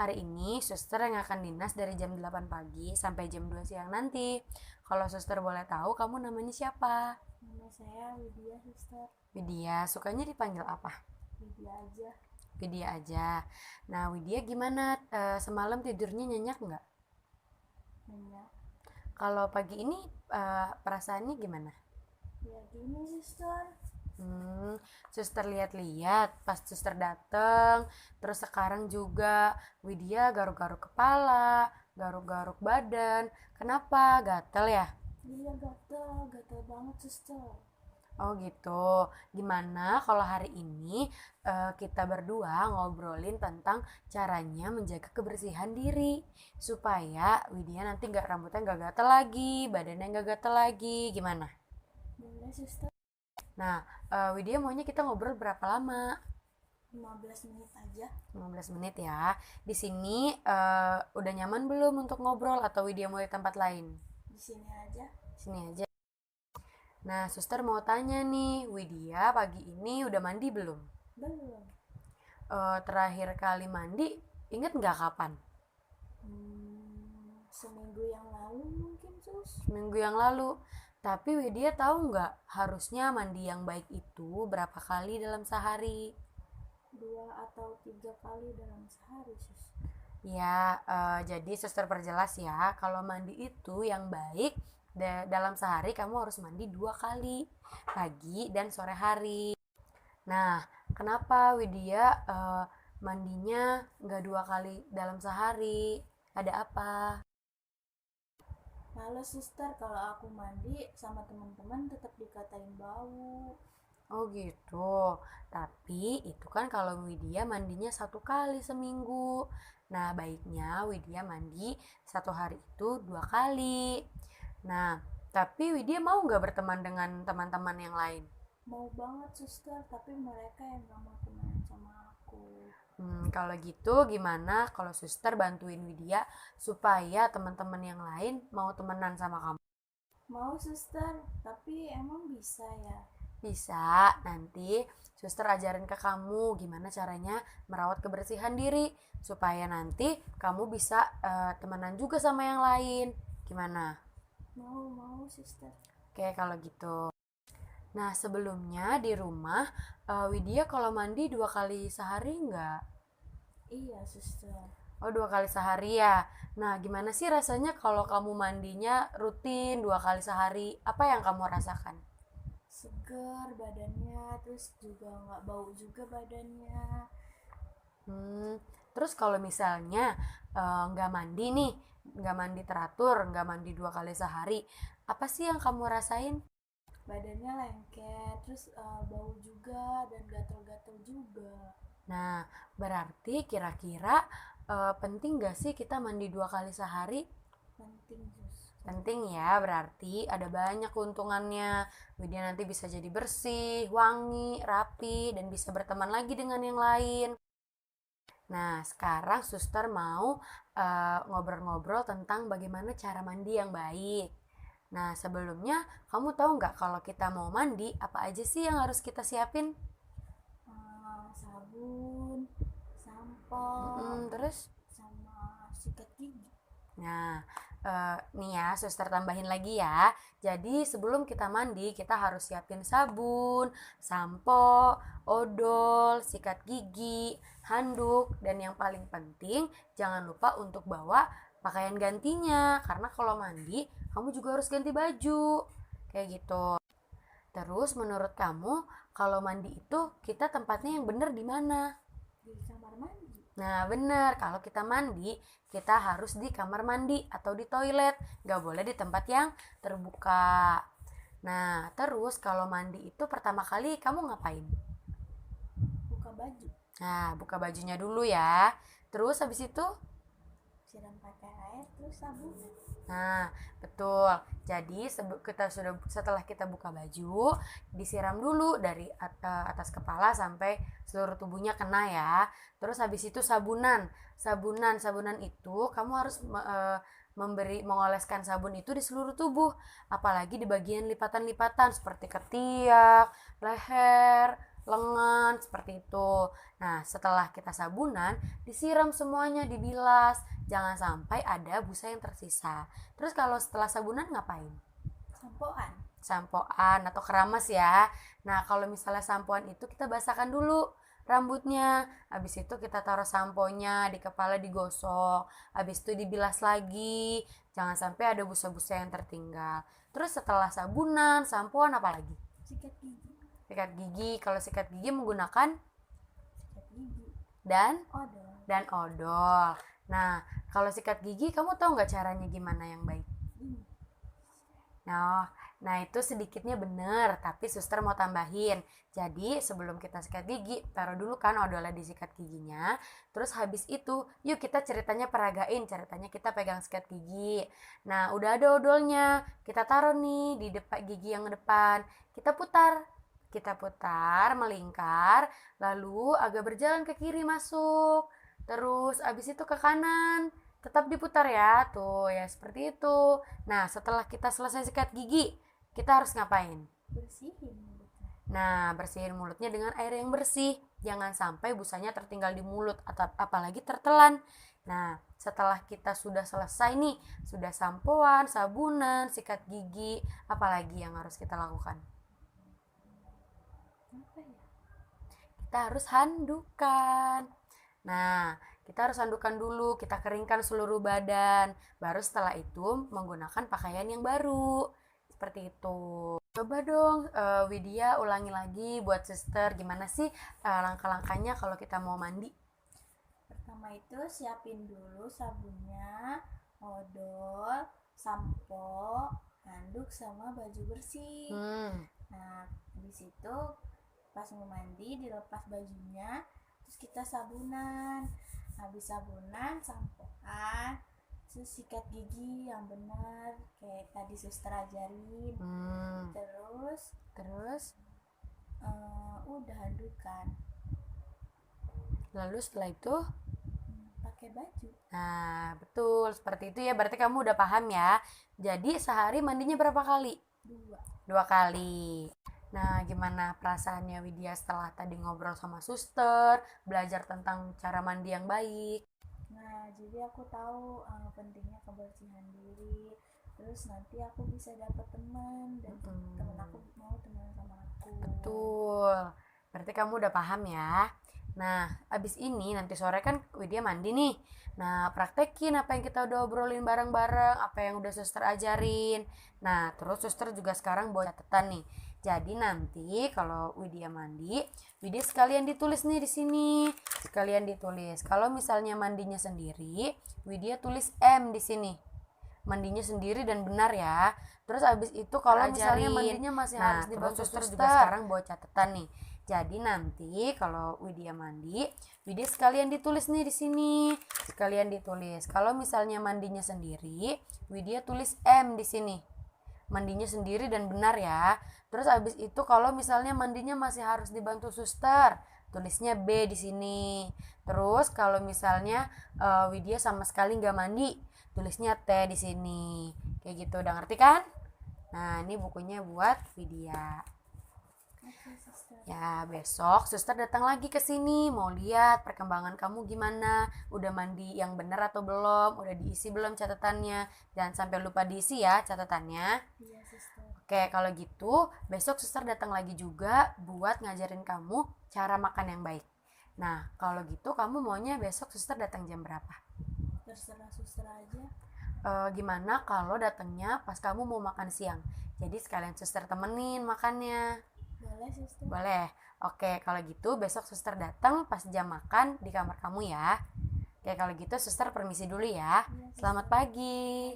Hari ini suster yang akan dinas dari jam 8 pagi sampai jam 2 siang nanti. Kalau suster boleh tahu, kamu namanya siapa? Nama saya Widya, suster. Widya, sukanya dipanggil apa? Widya aja. Widya aja. Nah, Widya gimana? Semalam tidurnya nyenyak nggak? Nanya. Kalau pagi ini perasaannya gimana? Ya gini, suster. Hmm, suster lihat-lihat pas suster dateng, terus sekarang juga Widya garuk-garuk kepala, garuk-garuk badan. Kenapa? Gatel ya? Iya, gatel. Gatel banget, suster. Oh gitu. Gimana kalau hari ini kita berdua ngobrolin tentang caranya menjaga kebersihan diri supaya Widya nanti nggak rambutnya nggak gatel lagi, badannya nggak gatel lagi. Gimana? Boleh, suster. Nah, Widya maunya kita ngobrol berapa lama? 15 menit aja. 15 menit ya. Di sini udah nyaman belum untuk ngobrol atau Widya mau di tempat lain? Di sini aja. Sini aja. Nah, suster mau tanya nih, Widya pagi ini udah mandi belum? Belum. Terakhir kali mandi, inget nggak kapan? Seminggu yang lalu mungkin, sus. Seminggu yang lalu. Tapi Widya tahu nggak, harusnya mandi yang baik itu berapa kali dalam sehari? 2 atau 3 kali dalam sehari, sus. Ya, jadi suster perjelas ya, kalau mandi itu yang baik dalam sehari kamu harus mandi 2 kali, pagi dan sore hari. Nah, kenapa Widya mandinya nggak 2 kali dalam sehari? Ada apa? Males, suster. Kalau aku mandi sama teman-teman tetap dikatain bau. Oh gitu. Tapi itu kan kalau Widya mandinya 1 kali seminggu. Nah, baiknya Widya mandi 1 hari itu 2 kali. Nah, tapi Widya mau nggak berteman dengan teman-teman yang lain? Mau banget, suster. Tapi mereka yang gak mau temenan sama aku. Kalau gitu gimana kalau suster bantuin Widya supaya teman-teman yang lain mau temenan sama kamu? Mau, suster. Tapi emang bisa ya? Bisa, nanti suster ajarin ke kamu gimana caranya merawat kebersihan diri supaya nanti kamu bisa temenan juga sama yang lain. Gimana? Mau, suster. Oke, kalau gitu. Nah, sebelumnya di rumah Widya kalau mandi 2 kali sehari nggak? Iya, suster. Oh, 2 kali sehari ya. Nah, gimana sih rasanya kalau kamu mandinya rutin 2 kali sehari? Apa yang kamu rasakan? Segar badannya, terus juga nggak bau juga badannya. Hmm, terus kalau misalnya nggak mandi nih, nggak mandi teratur, nggak mandi 2 kali sehari, apa sih yang kamu rasain? Badannya lengket, terus bau juga dan gatel-gatel juga. Nah, berarti kira-kira penting nggak sih kita mandi 2 kali sehari? Penting, suster. Penting ya, berarti ada banyak keuntungannya. Widya nanti bisa jadi bersih, wangi, rapi, dan bisa berteman lagi dengan yang lain. Nah, sekarang suster mau ngobrol-ngobrol tentang bagaimana cara mandi yang baik. Nah, sebelumnya kamu tahu nggak kalau kita mau mandi, apa aja sih yang harus kita siapin? Sabun, sampo, Terus? sama sikat gigi. Nah, nih ya, suster tambahin lagi ya. Jadi sebelum kita mandi, kita harus siapin sabun, sampo, odol, sikat gigi, handuk, dan yang paling penting, jangan lupa untuk bawa pakaian gantinya. Karena kalau mandi, kamu juga harus ganti baju. Kayak gitu. Terus menurut kamu, kalau mandi itu kita tempatnya yang bener di mana? Di kamar mandi. Nah, bener. Kalau kita mandi, kita harus di kamar mandi atau di toilet. Gak boleh di tempat yang terbuka. Nah, terus kalau mandi itu pertama kali kamu ngapain? Buka baju. Nah, buka bajunya dulu ya. Terus habis itu, Siram pakai air, terus sabun. nah, betul. Jadi setelah kita buka baju, disiram dulu dari atas kepala sampai seluruh tubuhnya kena ya. Terus habis itu sabunan itu kamu harus mengoleskan sabun itu di seluruh tubuh, apalagi di bagian lipatan-lipatan seperti ketiak, leher, lengan, seperti itu. Nah, setelah kita sabunan, disiram semuanya, dibilas. Jangan sampai ada busa yang tersisa. Terus kalau setelah sabunan ngapain? Sampoan. Sampoan atau keramas ya. Nah, kalau misalnya sampoan itu kita basahkan dulu rambutnya. Habis itu kita taruh samponya di kepala, digosok. Habis itu dibilas lagi. Jangan sampai ada busa-busa yang tertinggal. Terus setelah sabunan, sampoan apa lagi? Sikat gigi. Sikat gigi. Kalau sikat gigi menggunakan Sikat gigi. dan Odol. odol. Nah, kalau sikat gigi kamu tahu nggak caranya gimana yang baik? Ini. Nah itu sedikitnya bener, tapi suster mau tambahin. Jadi sebelum kita sikat gigi, taruh dulu kan odolnya di sikat giginya. Terus habis itu, yuk kita ceritanya peragain. Ceritanya kita pegang sikat gigi. Nah udah ada odolnya, kita taruh nih di depan gigi yang depan. Kita putar. Kita putar, melingkar, lalu agak berjalan ke kiri masuk. Terus abis itu ke kanan. Tetap diputar ya, tuh ya seperti itu. Nah setelah kita selesai sikat gigi, kita harus ngapain? Bersihin mulutnya. Nah, bersihin mulutnya dengan air yang bersih. Jangan sampai busanya tertinggal di mulut atau apalagi tertelan. Nah, setelah kita sudah selesai nih, sudah sampoan, sabunan, sikat gigi, apalagi yang harus kita lakukan? Apa ya? Kita harus handukan. Nah, kita harus handukan dulu, kita keringkan seluruh badan. Baru setelah itu menggunakan pakaian yang baru. Seperti itu. Coba dong Widya ulangi lagi buat suster gimana sih langkah-langkahnya kalau kita mau mandi. Pertama itu siapin dulu sabunnya, odol, sampo, handuk sama baju bersih. Nah, habis itu pas mau mandi dilepas bajunya, terus kita sabunan. Habis sabunan, sampoan, terus sikat gigi yang benar kayak tadi suster ajarin. Terus udah handukan. Lalu setelah itu Pakai baju. nah betul seperti itu ya, berarti kamu udah paham ya. Jadi sehari mandinya berapa kali? 2 kali. Nah gimana perasaannya Widya setelah tadi ngobrol sama suster, belajar tentang cara mandi yang baik? Nah, jadi aku tahu pentingnya kebersihan diri. Terus nanti aku bisa dapat teman dan teman aku mau teman sama aku. Betul. Berarti kamu udah paham ya. Nah, abis ini nanti sore kan Widya mandi nih. Nah, praktekin apa yang kita udah obrolin bareng-bareng, apa yang udah suster ajarin. Nah, terus suster juga sekarang bawa catatan nih. Jadi nanti kalau Widya mandi, Widya sekalian ditulis nih di sini. Sekalian ditulis. Kalau misalnya mandinya sendiri, Widya tulis M di sini. Mandinya sendiri dan benar ya. Terus abis itu kalau misalnya mandinya masih harus dibantu suster juga sekarang bawa catatan nih. Jadi nanti kalau Widya mandi, Widya sekalian ditulis nih di sini. Sekalian ditulis. Kalau misalnya mandinya sendiri, Widya tulis M di sini. Mandinya sendiri dan benar ya. Terus abis itu kalau misalnya mandinya masih harus dibantu suster, tulisnya B di sini. Terus kalau misalnya Widya sama sekali nggak mandi, tulisnya T di sini. Kayak gitu, udah ngerti kan? Nah, ini bukunya buat Widya. Ya, besok suster datang lagi ke sini mau lihat perkembangan kamu gimana. Udah mandi yang benar atau belum? Udah diisi belum catatannya? Jangan sampai lupa diisi ya catatannya. Iya, suster. Oke, kalau gitu besok suster datang lagi juga buat ngajarin kamu cara makan yang baik. Nah, kalau gitu kamu maunya besok suster datang jam berapa? Terserah suster aja. Gimana kalau datangnya pas kamu mau makan siang? Jadi sekalian suster temenin makannya. Boleh, suster. Boleh. Oke, kalau gitu besok suster datang pas jam makan di kamar kamu ya. Oke, kalau gitu suster permisi dulu ya. Iya, suster. Selamat pagi.